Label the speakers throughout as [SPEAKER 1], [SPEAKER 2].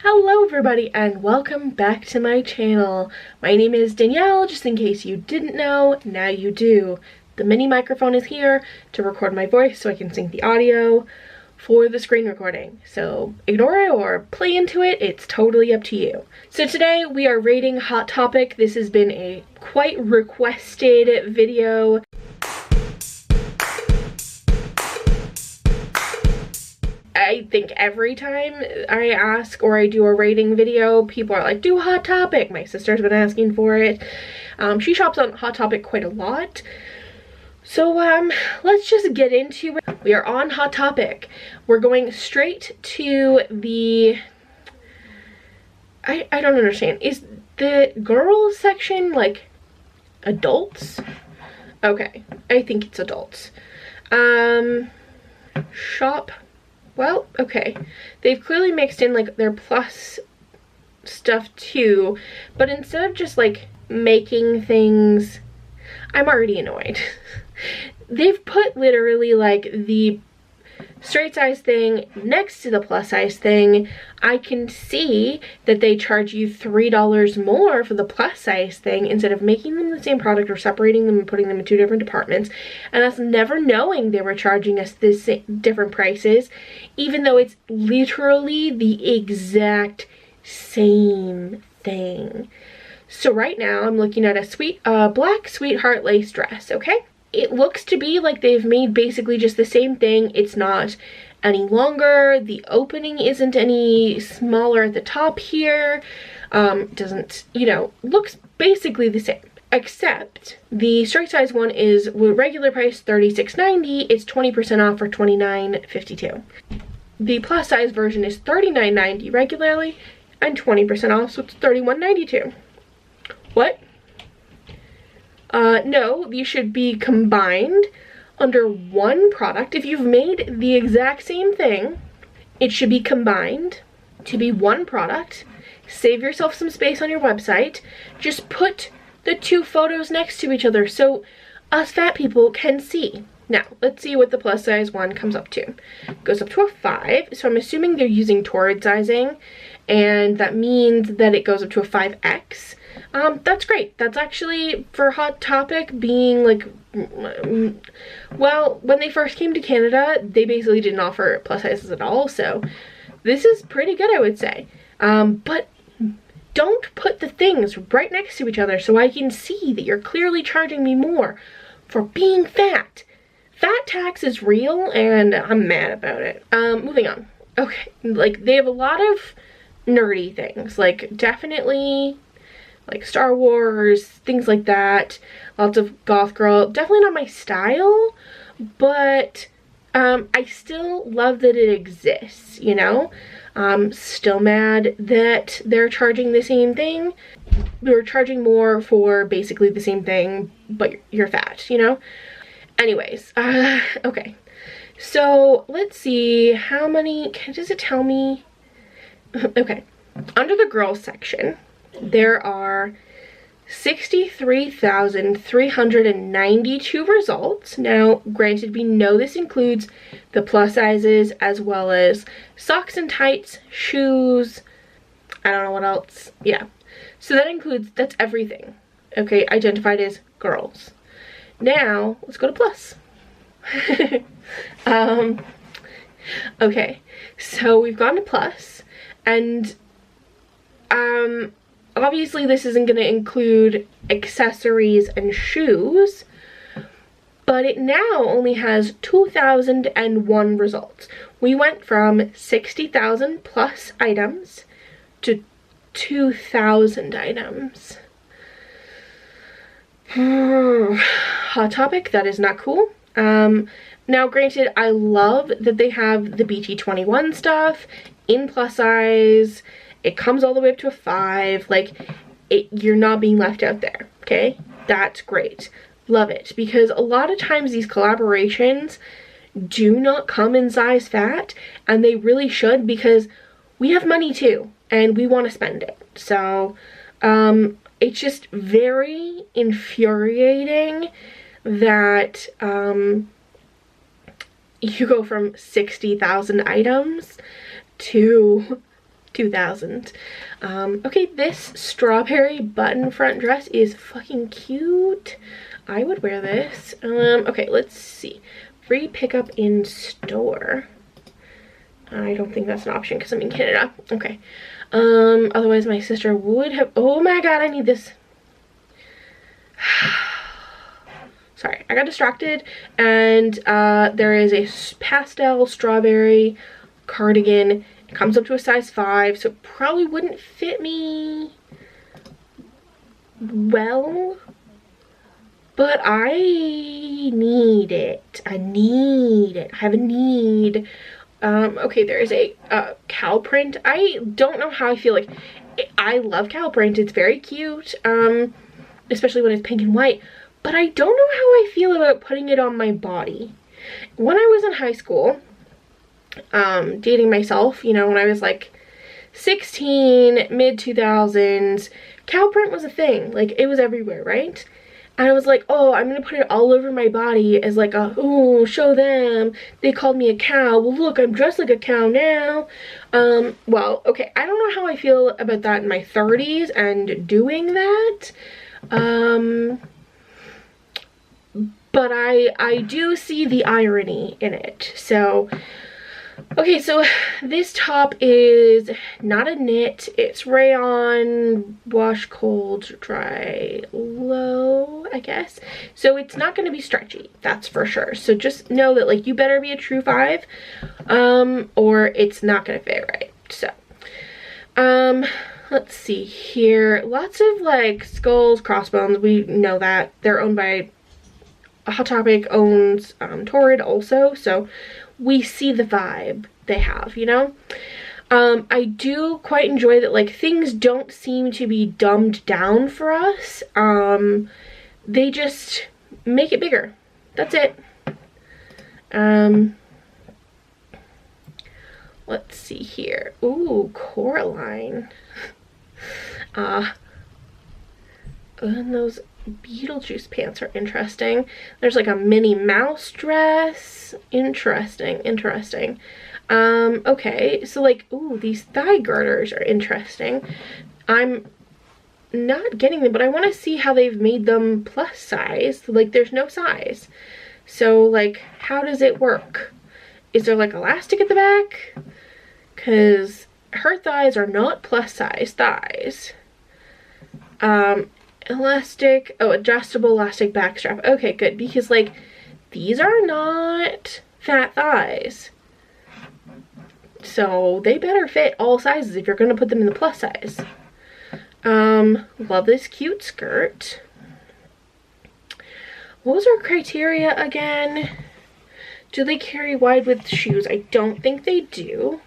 [SPEAKER 1] Hello everybody and welcome back to my channel. My name is Danielle, just in case you didn't know, now you do. The mini microphone is here to record my voice so I can sync the audio for the screen recording. So ignore it or play into it, it's totally up to you. So today we are rating Hot Topic. This has been a quite requested video. I think every time I ask or I do a rating video, people are like, do Hot Topic. My sister's been asking for it. She shops on Hot Topic quite a lot. So let's just get into it. We are on Hot Topic. We're going straight to the, I don't understand. Is the girls section like adults? Okay, I think it's adults. Shop. Well, okay, they've clearly mixed in like their plus stuff too, but instead of just like making things, I'm already annoyed. They've put literally like the straight size thing next to the plus size thing. I can see that they charge you $3 more for the plus size thing instead of making them the same product or separating them and putting them in two different departments, and us never knowing they were charging us this different prices, even though it's literally the exact same thing. So right now I'm looking at a black sweetheart lace dress, okay? It looks to be like they've made basically just the same thing. It's not any longer. The opening isn't any smaller at the top here. Doesn't, you know, looks basically the same. Except the straight size one is regular price $36.90. It's 20% off for $29.52. The plus size version is $39.90 regularly and 20% off, so it's $31.92. What? No, these should be combined under one product. If you've made the exact same thing, it should be combined to be one product. Save yourself some space on your website. Just put the two photos next to each other so us fat people can see. Now, let's see what the plus size one comes up to. It goes up to a 5, so I'm assuming they're using torrid sizing, and that means that it goes up to a 5X. That's great. That's actually, for Hot Topic being like, well, when they first came to Canada, they basically didn't offer plus sizes at all, so this is pretty good, I would say. But don't put the things right next to each other so I can see that you're clearly charging me more for being fat. Fat tax is real, and I'm mad about it. Moving on. Okay, like, they have a lot of nerdy things, like, definitely like Star Wars, things like that. Lots of goth girl. Definitely not my style, but I still love that it exists, you know? Still mad that they're charging the same thing. They're charging more for basically the same thing, but you're fat, you know? Anyways, okay. So let's see how many, does it tell me? Okay, under the girls section, there are 63,392 results. Now, granted, we know this includes the plus sizes as well as socks and tights, shoes, I don't know what else. Yeah, so that includes, that's everything, okay, identified as girls. Now, let's go to plus. Okay, so we've gone to plus, and obviously this isn't going to include accessories and shoes, but it now only has 2,001 results. We went from 60,000 plus items to 2,000 items. Hot Topic, that is not cool. Now granted, I love that they have the BT21 stuff in plus size. It comes all the way up to a 5. Like, you're not being left out there, okay? That's great. Love it. Because a lot of times these collaborations do not come in size fat, and they really should, because we have money too, and we want to spend it. So, it's just very infuriating that you go from 60,000 items to 2000s. Okay, this strawberry button front dress is fucking cute. I would wear this. Okay, let's see. Free pickup in store. I don't think that's an option because I'm in Canada. Okay. Otherwise my sister would have, oh my god, I need this. Sorry, I got distracted, and there is a pastel strawberry cardigan. It comes up to a size 5, so it probably wouldn't fit me well, but I need it. I need it. I have a need. Okay, there is a cow print. I don't know how I feel. Like, I love cow print. It's very cute, especially when it's pink and white, but I don't know how I feel about putting it on my body. When I was in high school, dating myself, you know, when I was like 16, mid 2000s, cow print was a thing. Like, it was everywhere, right? And I was like, oh, I'm gonna put it all over my body as like a, oh, show them. They called me a cow. Well, look, I'm dressed like a cow now. Well, okay, I don't know how I feel about that in my 30s and doing that. But I do see the irony in it. So, okay, so this top is not a knit. It's rayon, wash cold, dry low, I guess. So it's not going to be stretchy, that's for sure. So just know that, like, you better be a true 5, or it's not going to fit right. So, let's see here. Lots of, like, skulls, crossbones. We know that. They're owned by Hot Topic, owns Torrid also, so we see the vibe they have, you know? I do quite enjoy that, like, things don't seem to be dumbed down for us. They just make it bigger. That's it. Let's see here. Ooh, Coraline. And those Beetlejuice pants are interesting. There's like a Minnie Mouse dress. Interesting, interesting. Okay, so like, ooh, these thigh girders are interesting. I'm not getting them, but I want to see how they've made them plus size. Like, there's no size. So, like, how does it work? Is there like elastic at the back? Because her thighs are not plus size thighs. Elastic, oh, adjustable elastic back strap. Okay, good, because like, these are not fat thighs. So they better fit all sizes if you're gonna put them in the plus size. Love this cute skirt. What was our criteria again? Do they carry wide width shoes? I don't think they do,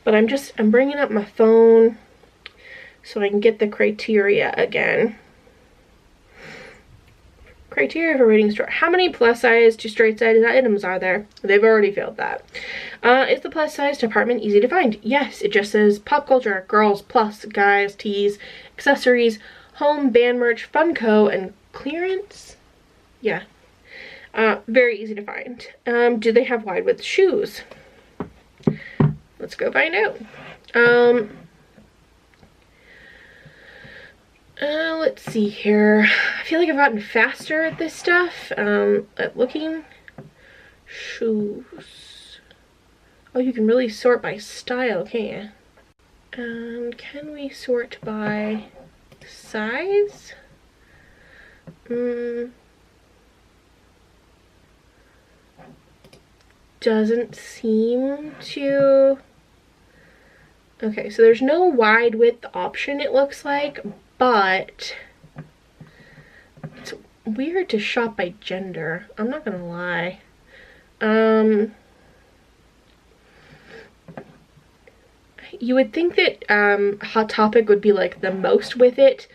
[SPEAKER 1] but I'm bringing up my phone so I can get the criteria again. Criteria for rating store. How many plus size to straight size items are there? They've already failed that. Is the plus size department easy to find? Yes, it just says pop culture, girls, plus, guys, tees, accessories, home, band merch, Funko, and clearance. Yeah. Very easy to find. Do they have wide width shoes? Let's go find out. Let's see here. I feel like I've gotten faster at this stuff, at looking. Shoes. Oh, you can really sort by style, can't you? Can we sort by size? Doesn't seem to. Okay, so there's no wide width option, it looks like, but it's weird to shop by gender. I'm not gonna lie. You would think that Hot Topic would be like the most with it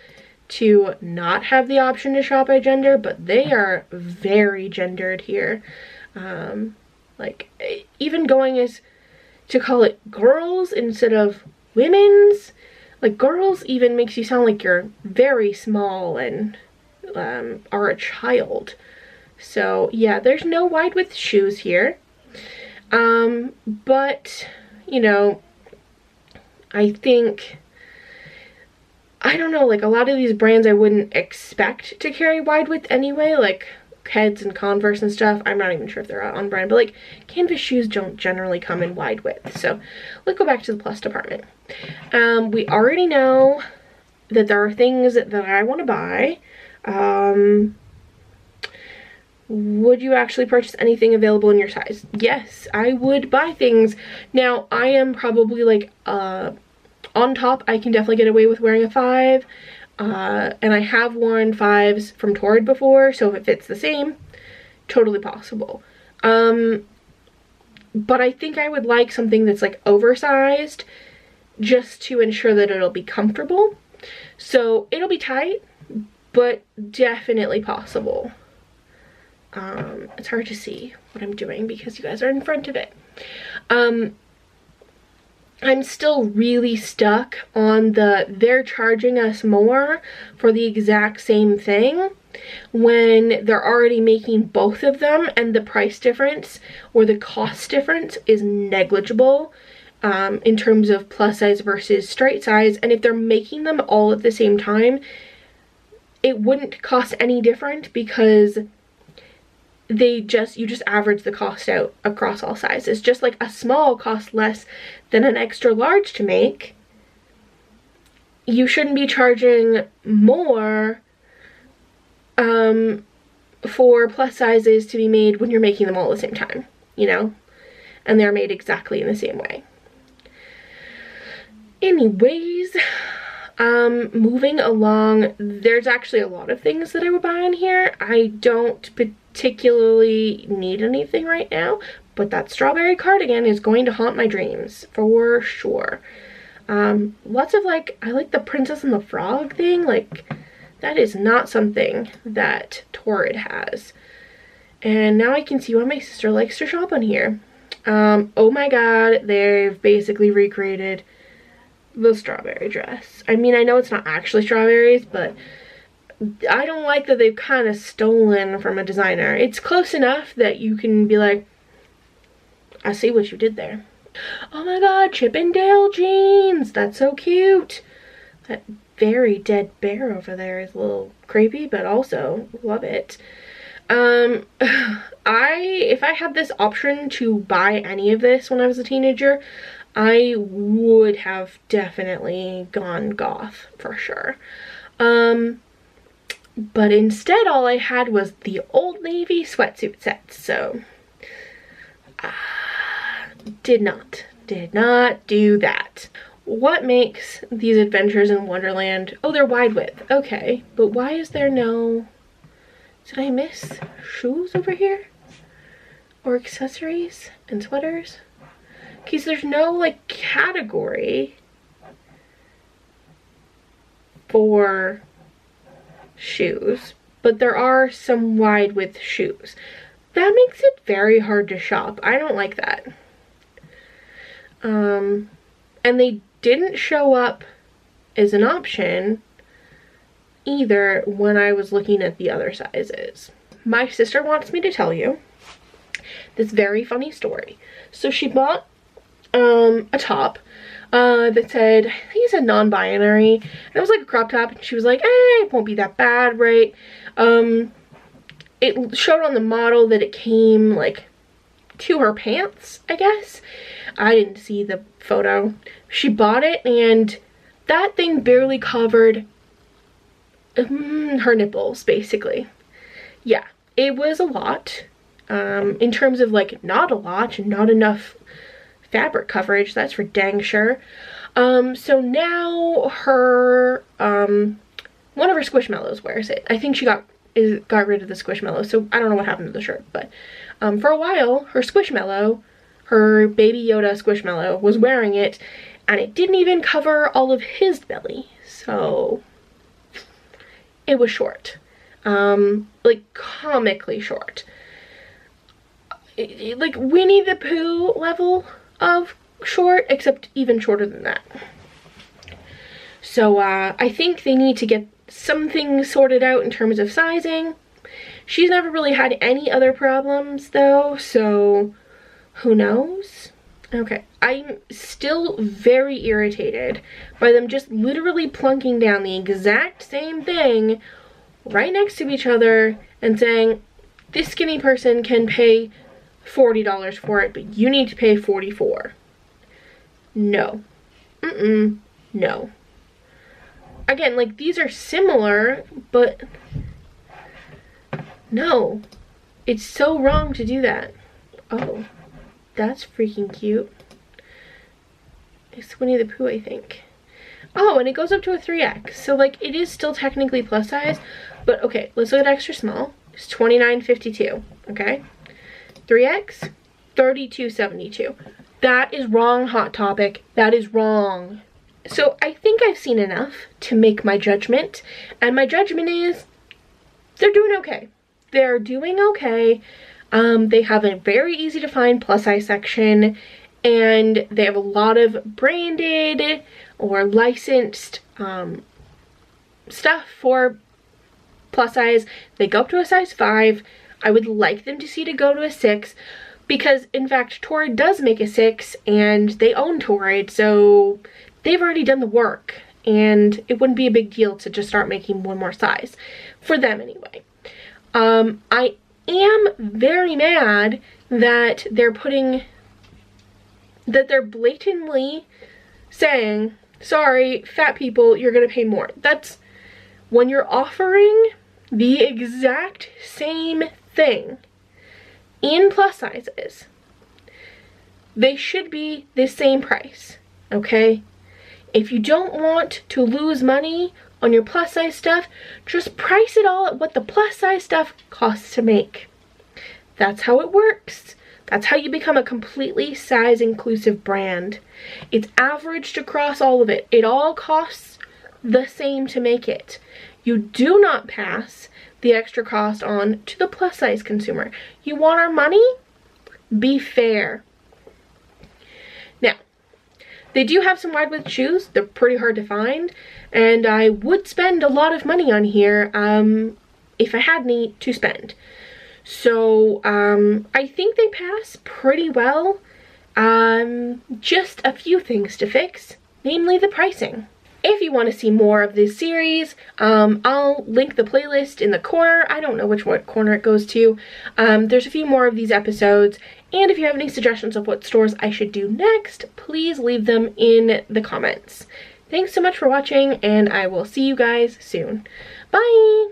[SPEAKER 1] to not have the option to shop by gender, but they are very gendered here. Like, even going as to call it girls instead of women's. Like, girls even makes you sound like you're very small and are a child. So yeah, there's no wide width shoes here. But, you know, I think, I don't know, like a lot of these brands I wouldn't expect to carry wide width anyway, like Keds and Converse and stuff. I'm not even sure if they're on brand, but like canvas shoes don't generally come in wide width. So let's go back to the plus department. We already know that there are things that I want to buy. Would you actually purchase anything available in your size? Yes, I would buy things. Now, I am probably like, on top, I can definitely get away with wearing a 5. And I have worn 5s from Torrid before, so if it fits the same, totally possible. But I think I would like something that's like oversized, just to ensure that it'll be comfortable. So it'll be tight, but definitely possible. It's hard to see what I'm doing because you guys are in front of it. I'm still really stuck on they're charging us more for the exact same thing when they're already making both of them, and the price difference or the cost difference is negligible in terms of plus size versus straight size. And if they're making them all at the same time, it wouldn't cost any different because you just average the cost out across all sizes. Just like a small costs less than an extra large to make, you shouldn't be charging more for plus sizes to be made when you're making them all at the same time, you know? And they're made exactly in the same way. Anyways, moving along, there's actually a lot of things that I would buy in here. I don't particularly need anything right now, but that strawberry cardigan is going to haunt my dreams for sure. Lots of like, I like the Princess and the Frog thing. Like, that is not something that Torrid has. And now I can see why my sister likes to shop on here. Oh my god, they've basically recreated the strawberry dress. I mean, I know it's not actually strawberries, but I don't like that they've kind of stolen from a designer. It's close enough that you can be like, I see what you did there. Oh my god, Chip and Dale jeans! That's so cute! That very dead bear over there is a little creepy, but also love it. If I had this option to buy any of this when I was a teenager, I would have definitely gone goth for sure. But instead all I had was the Old Navy sweatsuit set, so did not do that. What makes these adventures in Wonderland? Oh, they're wide width. Okay, but why is there no... Did I miss shoes over here? Or accessories and sweaters? Okay, so there's no like category for shoes, but there are some wide width shoes. That makes it very hard to shop. I don't like that. And they didn't show up as an option either when I was looking at the other sizes. My sister wants me to tell you this very funny story. So she bought a top that said, I think it said non-binary, and it was like a crop top, and she was like, it won't be that bad, right? It showed on the model that it came like to her pants, I guess. I didn't see the photo. She bought it, and that thing barely covered her nipples, basically. Yeah, it was a lot. In terms of like not a lot and not enough fabric coverage, that's for dang sure. So now her one of her Squishmallows wears it. I think she got rid of the Squishmallow, so I don't know what happened to the shirt, but for a while her Squishmallow, her Baby Yoda Squishmallow, was wearing it, and it didn't even cover all of his belly, so it was short, like comically short. Like Winnie the Pooh level of short, except even shorter than that. So I think they need to get something sorted out in terms of sizing. She's never really had any other problems though, so who knows? Okay, I'm still very irritated by them just literally plunking down the exact same thing right next to each other and saying, this skinny person can pay $40 for it, but you need to pay $44. No. No. Again, like, these are similar, but no. It's so wrong to do that. Oh, that's freaking cute. It's Winnie the Pooh, I think. Oh, and it goes up to a 3X. So, like, it is still technically plus size. But, okay, let's look at extra small. It's $29.52, okay? 3X, $32.72. That is wrong, Hot Topic. That is wrong. So, I think I've seen enough to make my judgment. And my judgment is, they're doing okay. They're doing okay. They have a very easy to find plus size section. And they have a lot of branded or licensed stuff for plus size. They go up to a size 5. I would like them to see to go to a 6 because, in fact, Torrid does make a 6 and they own Torrid, so they've already done the work and it wouldn't be a big deal to just start making one more size for them anyway. I am very mad that they're blatantly saying, sorry, fat people, you're gonna pay more. That's when you're offering the exact same thing in plus sizes. They should be the same price, okay? If you don't want to lose money on your plus size stuff, just price it all at what the plus size stuff costs to make. That's how it works. That's how you become a completely size inclusive brand. It's averaged across all of it. It all costs the same to make it. You do not pass the extra cost on to the plus size consumer. You want our money? Be fair. Now, they do have some wide width shoes. They're pretty hard to find, and I would spend a lot of money on here if I had any to spend. So I think they pass pretty well. Just a few things to fix, namely the pricing. If you want to see more of this series, I'll link the playlist in the corner. I don't know what corner it goes to. There's a few more of these episodes, and if you have any suggestions of what stores I should do next, please leave them in the comments. Thanks so much for watching, and I will see you guys soon. Bye!